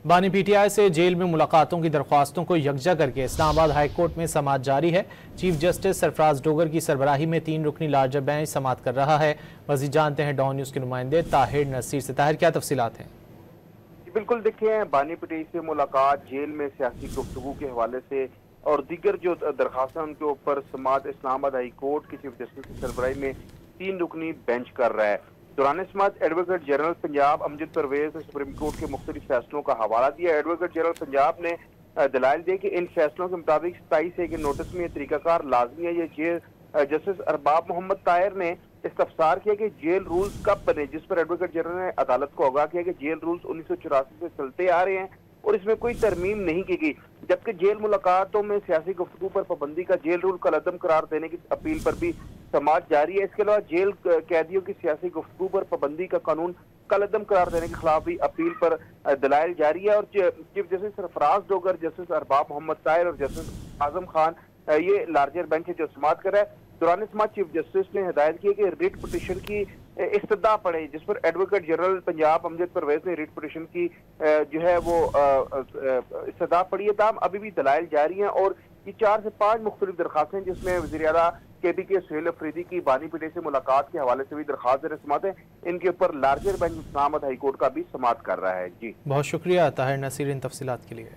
बानी पीटीआई से जेल में मुलाकातों की दरख्वास्तों को यकजा करके इस्लामाबाद हाई कोर्ट में समाअत जारी है। चीफ जस्टिस सरफराज डोगर की सरबराही में 3 रुकनी लार्जर बेंच समाअत कर रहा है। मज़ीद जानते हैं डॉन न्यूज़ के नुमाइंदे ताहिर नसीर से। ताहिर, क्या तफसीलात हैं? बिल्कुल, देखिए, बानी पीटीआई से मुलाकात, जेल में सियासी गुफ्तगू के हवाले से और दीगर जो दरखास्त हैं उनके ऊपर समाअत इस्लामाबाद हाई कोर्ट की चीफ जस्टिस की सरबराही में 3 रुकनी बेंच कर रहा है। दौरान समाअत एडवोकेट जनरल पंजाब अमजद परवेज ने सुप्रीम कोर्ट के मुख्तलिफ फैसलों का हवाला दिया। एडवोकेट जनरल पंजाब ने दलाइल दिए कि इन फैसलों के मुताबिक 27 के नोटिस में ये तरीकाकार लाजमी है। ये जस्टिस अरबाब मोहम्मद ताहिर ने इस्तफसार किया कि जेल रूल्स कब बने, जिस पर एडवोकेट जनरल ने अदालत को आगाह किया कि जेल रूल्स 1984 से चलते आ रहे हैं और इसमें कोई तरमीम नहीं की गई। जबकि जेल मुलाकातों में सियासी गुफ्तगू पर पाबंदी का जेल रूल कलअदम करार देने की अपील पर भी समाअत जारी है। इसके अलावा जेल कैदियों की सियासी गुफ्तगू पर पाबंदी का कानून कलअदम करार देने के खिलाफ भी अपील पर दलाइल जारी है। और chief justice Sarfaraz Dogar, justice Arbab Mohammad Tahir और जस्टिस आजम खान ये लार्जर बेंच है जो समाअत कर रहा है। दौरान समाअत चीफ जस्टिस ने हिदायत की कि रिट पिटीशन की इस्तदा पड़े, जिस पर एडवोकेट जनरल पंजाब अमजद परवेज ने रिट पिटीशन की जो है वो इस्तदा पड़ी है। ताहम अभी भी दलाइल जारी हैं और ये 4 से 5 मुख्तलिफ दरखास्तें जिसमें वज़ीर आला KPK सुहेल अफरीदी की बानी पीटीआई से मुलाकात के हवाले से भी दरखास्त समाअत है। इनके ऊपर larger bench Islamabad high court का भी समाअत कर रहा है। जी, बहुत शुक्रिया ताहिर नसीर इन तफसीलात के लिए।